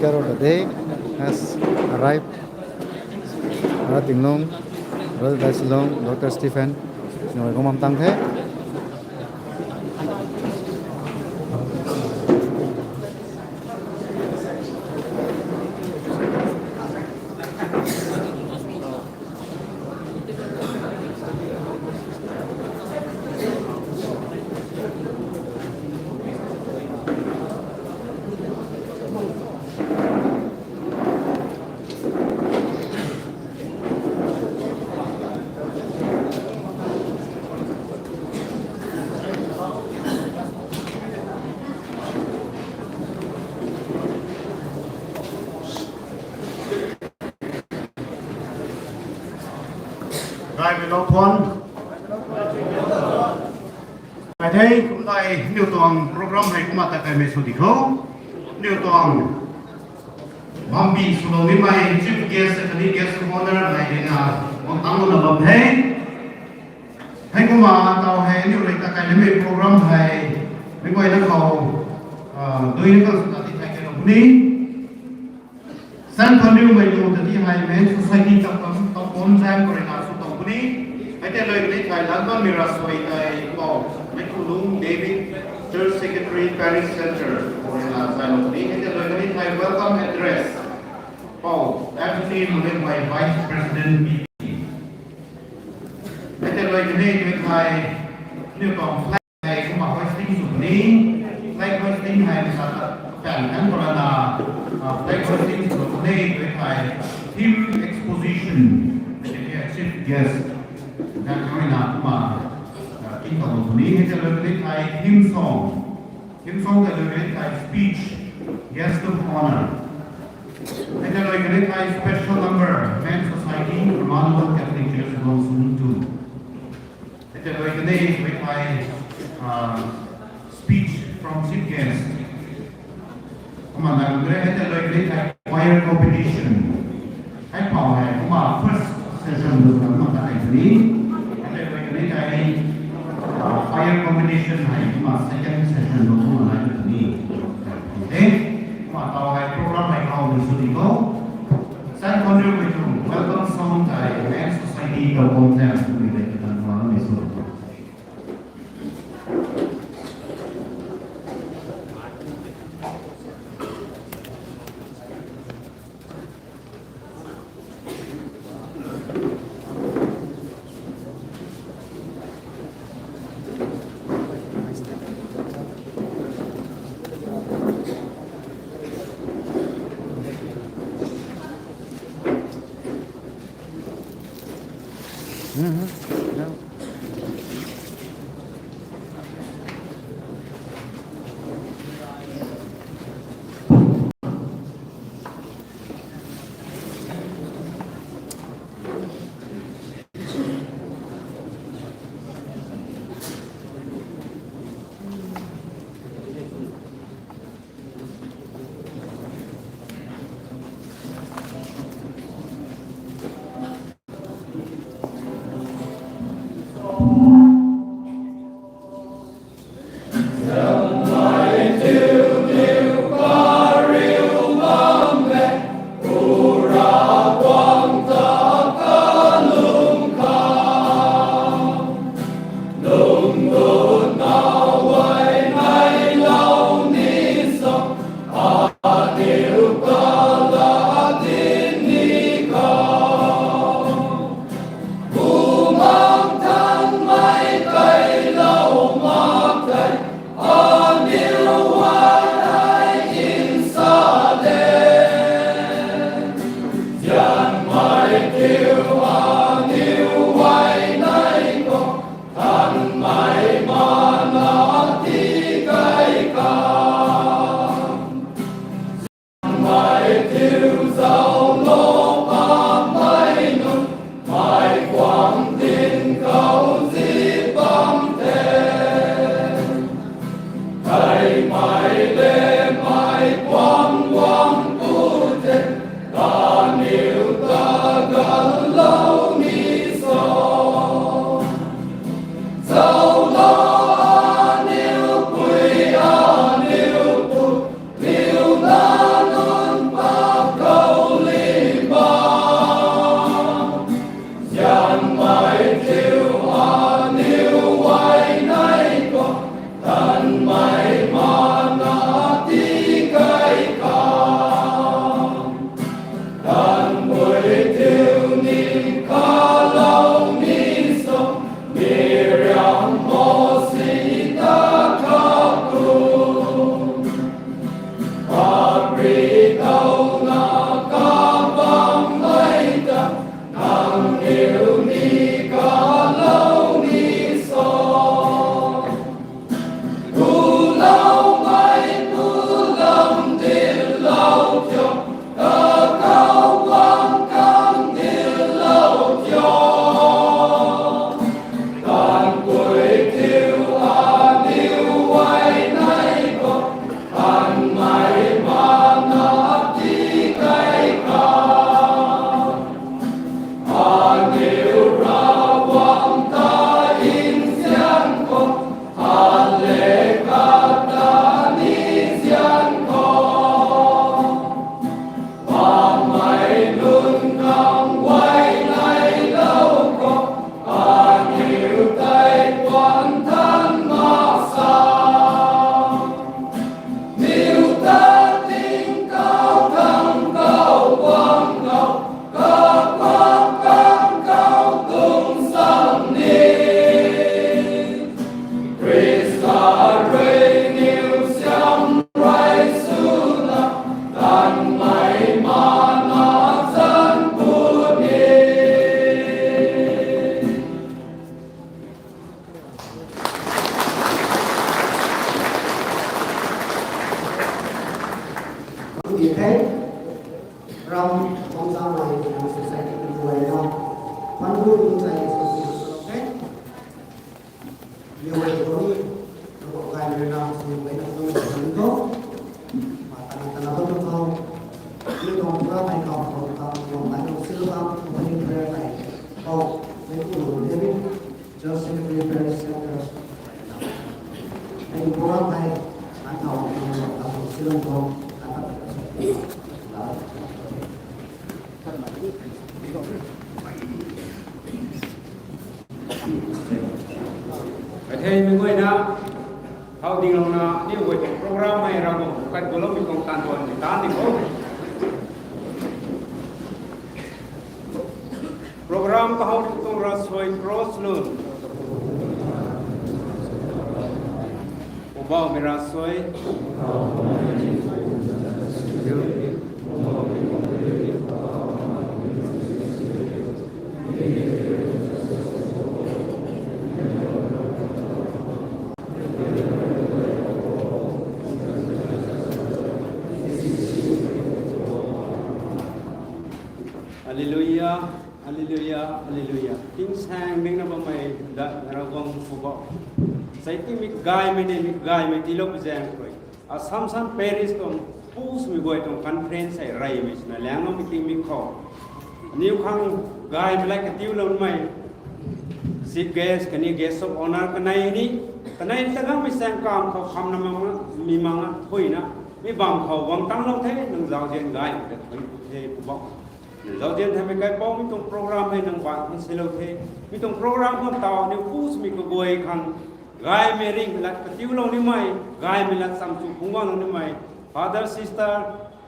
speaker of the day has arrived. Tinglong, Brother Daisilong, Dr. Stephen, Gomam Tanghe. Ngài về Long Thuần. Ngày đây cũng tại nhiều tuần program này cũng mà tại cái mấy số thì không nhiều tuần mong bị số lượng mai chief guest cái guest of honor này đến là mong tăng một lần thế hay cũng mà tàu hay nhiều lịch tại cái mấy program này mấy người nó cầu đôi những cái sự tình cái đồng ní San Antonio mấy nhiều thì hay mấy society tập công giang của nó Company, I tell you, I London Mirasway, Mekulung David, Church Secretary, Parish Center, for Zalopni. I tell you, I welcome address. Paul, Anthony Mullen, my Vice President. I tell you, I new flag, I come up hoisting Sudani, flag hoisting, I am Corona, flag hoisting Sudani, with my team exposition. Yes, that coming up, in the lead, hymn song that speech, guest of honor. And then special number, Men's Society, Emmanuel Catholic Church, Longsun 2. And then speech from chief guest. Choir competition. I call first session bersama Pak ini ada ini fire competition hari second session bersama lagi ini. Okay, atau program yang kau disuruh saya contribute welcome song dari Men's Society Kabupaten Sumatera Utara malam esok. Umang tang Just Secretary Affairs Center. Ang program ay ang tawag ng silang ko Vậy thì mình quay na hậu đình lòng na đi với program này ra một cách của nó mình còn tàn tuần thì tán thì có program có hậu tung ra xoay cross luôn bao mình ra xoay Hallelujah, Hallelujah, Hallelujah. Ting sang ding na ba may rawang fubo. Sa iti mi gay mi tilok jang koy. Samsam Paris tong pus mi goy tong conference ay rai mi na lang mi ting mi ko. Niu khang gay mi like tiu lon mai. Si guest kani guest of honor kanai ni tagang mi sang kam ko kham na mi mga thoi na. Mi bang khau wang tang lo thế nang giao jen gay thế fubo. Giáo viên thay cái bom mình trong program hay năng bạn mình sẽ lâu thế mình trong program con tàu nếu phú mình có gồi khăn gai mê ring là cái tiêu lâu như mày gai mình là samsung cũng ngon như mày father sister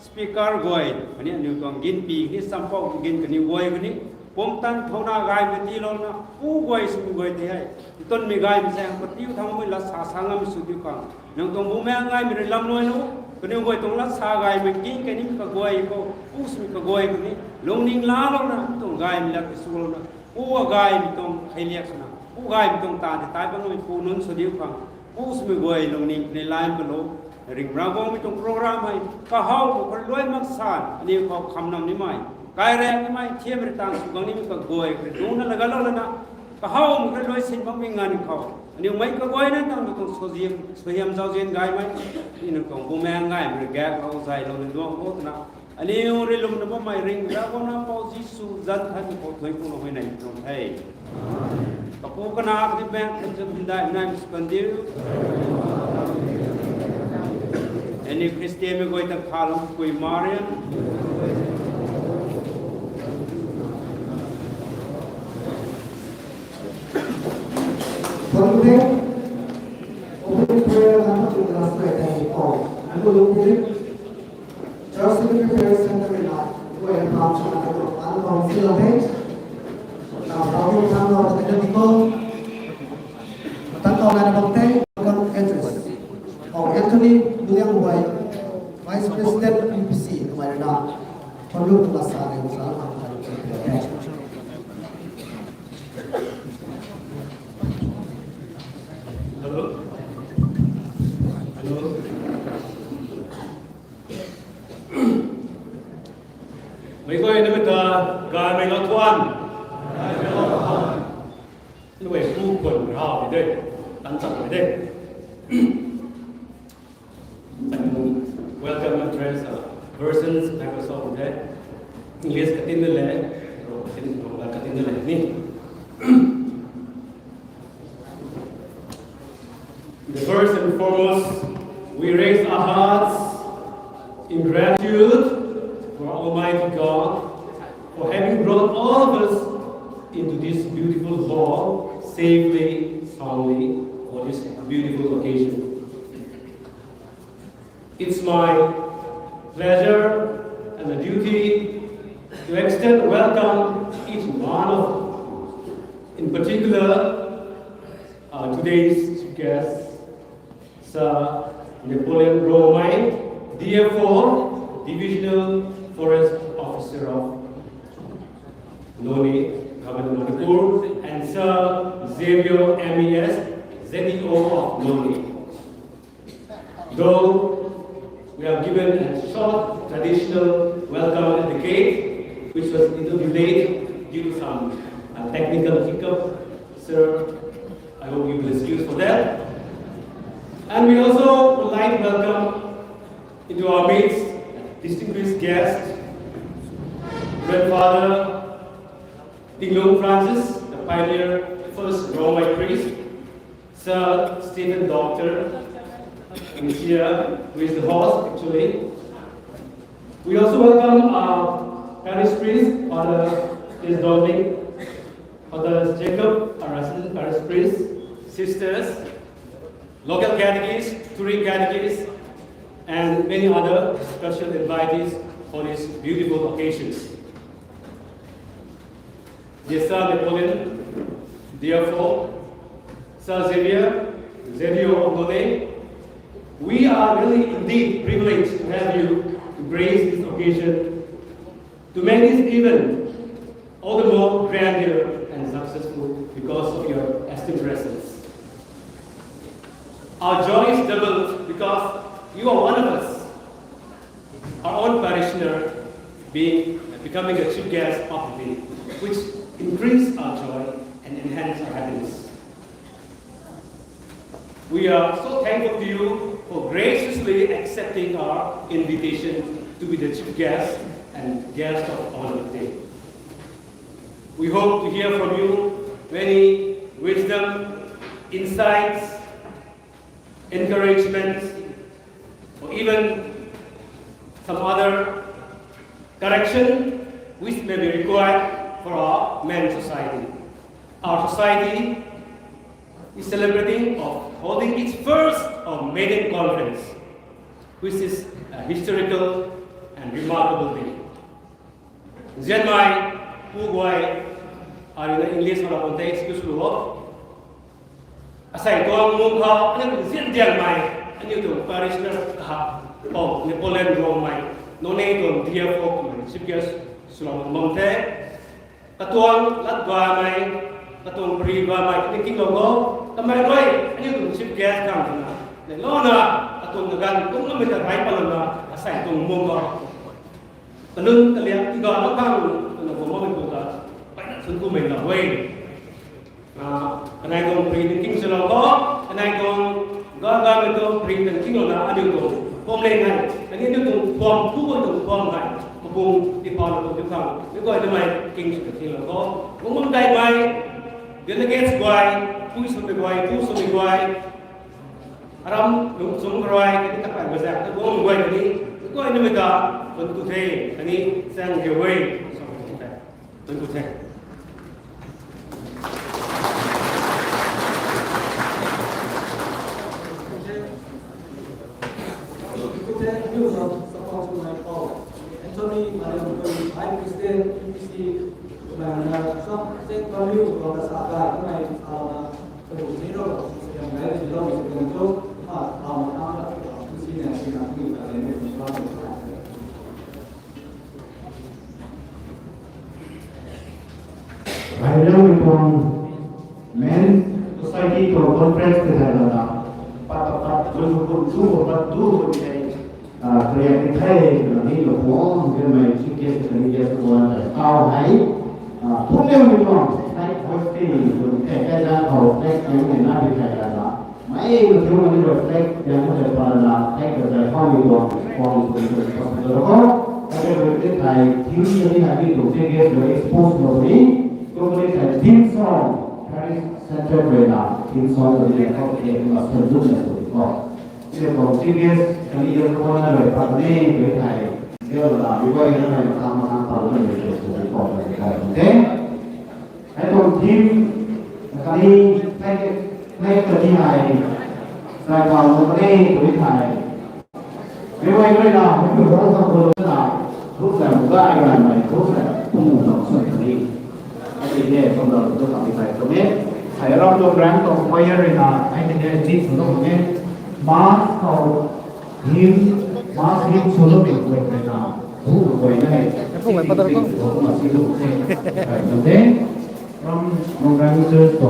speaker gồi anh em nếu còn gin pi cái sampo gin cái nhiều gồi cái ní bom tan thâu na gai mình tiêu lâu na phú gồi mình gồi thế hay tuần mình gai mình sang cái tiêu thằng mình là sáng mình sụt tiêu càng nếu còn bố mẹ gai mình làm nuôi nó cái nếu gồi tông là xa gai mình kinh cái ní cái gồi có phú mình cái gồi cái ní long ning la lo na tong gai mi la ke sul na u gai mi tong kheliak na u gai mi tong ta tai bang mi pu nun so diu phang u smi goi long ning ne lai ba lo ring ra go mi tong program hai ka hau ko loi mak san ni ko kham nam ni mai kai re ni mai thiem re tang su gang ni mi ka goi ke du na laga lo na ka hau mu ke loi sin bang mi ngan khau ni mai ka goi na tang tong so hiam zau jen gai mai ni na tong bu me ngai mi ga khau sai lo ni do ko na anh yêu đi lùng nó có mày ring ra có nó có Giêsu dân thân có thấy cũng là hồi này trong thầy có cô cái nào thì bé thân dân đại này cần điếu anh yêu Christian mới gọi ta khá lắm quỳ Maria Vâng thế opening prayer là nó cũng là phải thành cổ anh có đúng thế Just Secretary Affairs Center in Quay Palm China, I'm from Philippines. Now, from Tango, the Medical, Tango, Nanabante, Entrance. Anthony William White, Vice President UPC, Marina, from Luke Lasare, who's Hello. Hello. Mấy coi nó bây gà mình nó toan nó về khu quần hào ở đây tán sẵn ở đây and welcome address persons Microsoft there English cái tin lệ rồi cái tin lệ ní the first and foremost we raise our hearts in gratitude for Almighty God for having brought all of us into this beautiful hall safely, soundly for this beautiful occasion. It's my pleasure and a duty to extend a welcome to each one of you. In particular, today's guest, Sir Napoleon Romine, DF4, Divisional Forest Officer of Noni, Governor Manipur, and Sir Xavier MES, ZEO of Noni. Though we have given a short traditional welcome at the gate, which was a little delayed due to some technical hiccup, sir, I hope you will excuse for that. And we also would like to welcome into our midst distinguished guest, Grandfather Ting Long Francis, the pioneer, first Roma Sir Stephen Doctor is here, who is the host actually. We also welcome our parish priest, Father is Dominic, Father Jacob, our resident parish priest, sisters, local catechists, touring catechists, and many other special invitees for these beautiful occasions. Dear Sir Napoleon, dear folk, Sir Xavier, Xavier Ogone, we are really indeed privileged to have you to grace this occasion, to make this event all the more grander and successful because of your esteemed presence. Our joy is doubled because you are one of us, our own parishioner, becoming a chief guest of the day, which increase our joy and enhance our happiness. We are so thankful to you for graciously accepting our invitation to be the chief guest and guest of honor today. We hope to hear from you many wisdom, insights, encouragement, or even some other correction which may be required for our men society. Our society is celebrating or holding its first or maiden conference, which is a historical and remarkable day. Zian mai pu guai are in English or context excuse lo. Asai tuang mung ha ane zian jian mai ane tu parishioner ha oh Napoleon Rome mai no ne tu dear folk chief guest sulam monte katuang lat gua mai katuang pri gua mai thinking logo tamai roi ane tu chief guest kang na le lo na katuang nagan tung na mita bai palon na asai tung mung ha tanun kalian tiga lo kang na mo mo ko ta bai na sun ku men la wei kanai gong pri thinking sulam go kanai gong ga betul pri thinking lo na ane tu pom le ngai ane tu pom ku tu pom ngai pum di pom tu kang ni ko ai mai king su thinking lo go mong dai mai delegates guai pui su guai tu su guai aram lung sung guai kita tak bazak tu gong guai ni ko ai ni ta bentuk the ani sang ge wei bentuk the Anthony, Madam I'm Christian, UPC, shop, take value from the Saka, to zero, yang very below is going to see and see nothing, I know from men society to conference ke dalam pat dulu kreatif hay ni lo pon ke mai sikit kerja tuan kau hai pun dia ni pon hai hosti tu kerja kau tek yang ni nak dikerja lah mai tu cuma ni tek yang ada pada tek kerja kau ni pon tu ada berarti hai tinggi ni hari tu kerja tu expose lo ni tu boleh hai team song hari center bela team song tu dia kau kerja master tu lah这种今天可能有说那个把那个台掉了，如果有那个他们讨论的就是报的开，OK？ ไอ้ตรงทีมนะครับนี่ให้เกิดที่ไหนรายการเราไม่ได้ตัวที่ไหนไม่ว่าด้วยนะไม่คือเราต้องคนรู้นะรู้แต่ว่าอะไรใหม่รู้แต่ตุ้มหนอกส่วนนี้ไอ้ที่เนี่ยต้องเราต้องทำที่ไหนตรงนี้ใส่เราตัวแบรนด์ตัวไฟเลยนะไอ้ที่เนี่ยที่สุดตรงนี้มาสเขาทีมมาสทีมสุดเลยเลยนะรู้ไว้ได้ที่ผมมาสิรู้เนี่ยfrom organizers to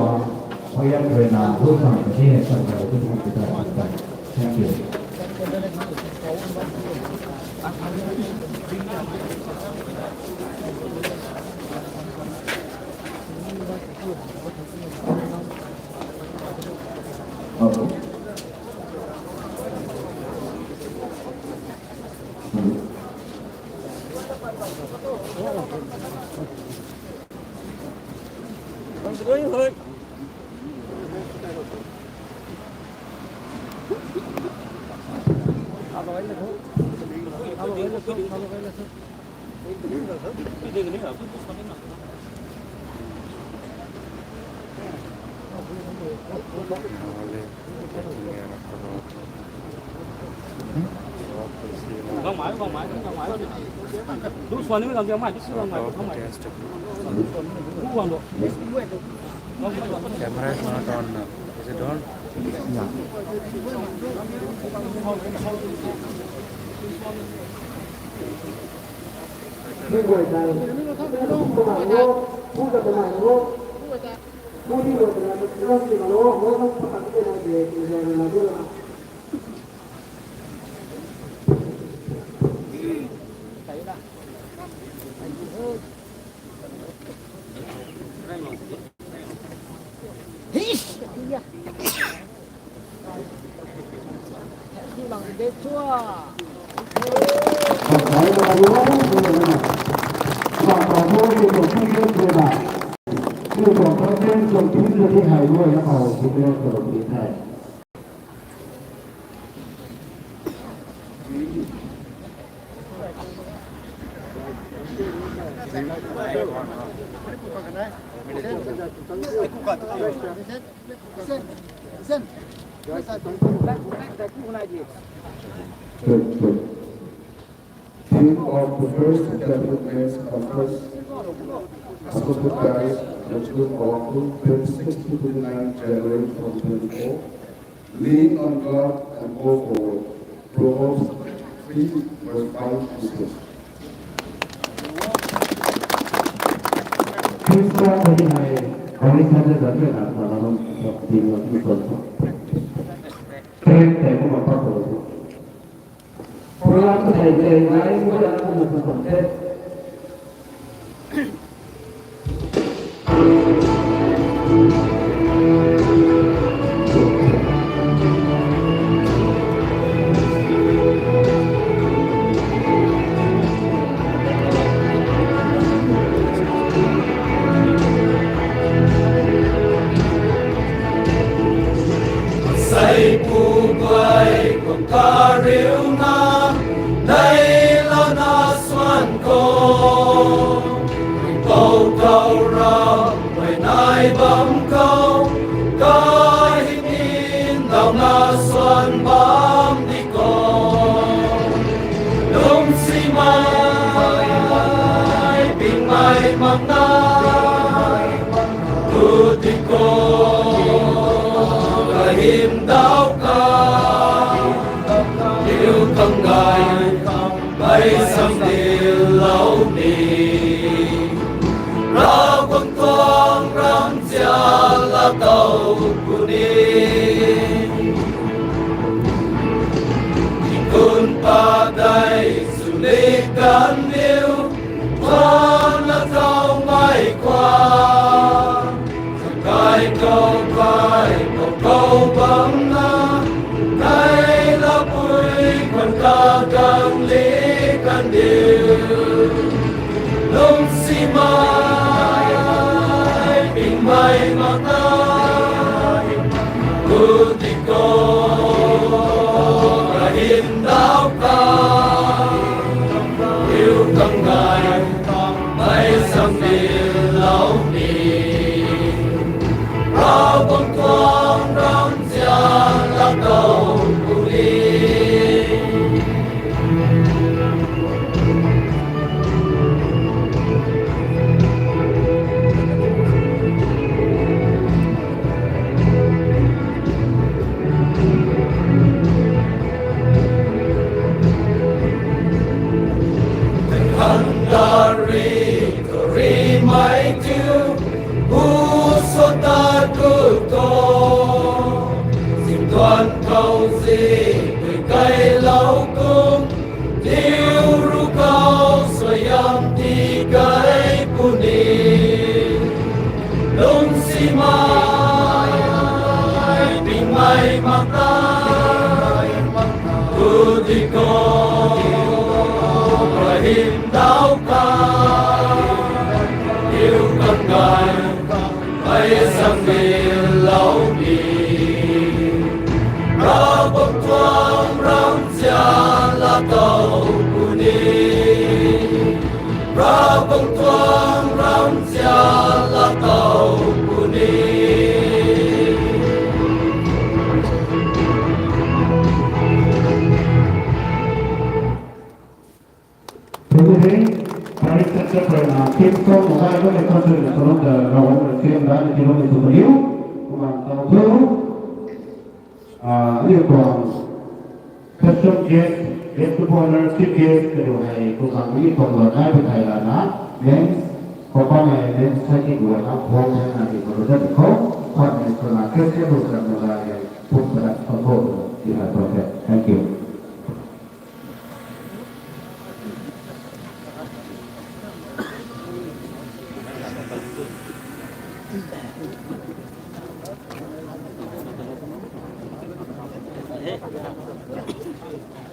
Hoya Prena, who from the KS and the Thank you. Không mãi. Đúng xuân mới làm gì mãi, không mãi. Đúng hoàn độ. Camera is not on now. Is it on? Yeah. Như người này, các bạn ngô,ผู้จะเป็นไหนngô,ผู้ที่อยู่ในเรื่องสิ่งโลกเขาต้องประกาศเป็นอะไรเด็กในเวลาที่เรา Hãy subscribe cho kênh Ghiền Mì Gõ để không bỏ lỡ những video hấp dẫn. Theme of the first development conference, Ascopus Guys, June Oahu, 26 to 29 January 2024, lean on God and go forward, Proverbs 3 verse 5 to 6. คริสต์มาสที่ไหนของที่ท่านได้สังเกตอ่านมาแล้วจริงเราที่คนเพียงแต่ก็มาพระโสดเพราะเราไทยใจไว้เมื่อเราทำเป็นคนเทศRa bông thoáng răng già con một hai có thể con sự là con giờ nó cũng chuyên đã được chuyên được tụi yếu mà tàu thứ yêu cầu custom jet jet component ship jet cái điều này cũng cần biết còn là ai bên này là nó đến có con này đến sai cái của nó không thế là thì có rất là khó còn này còn là cái được là phục vụ con hộ thì là tốt đẹp. Thank you. Hey.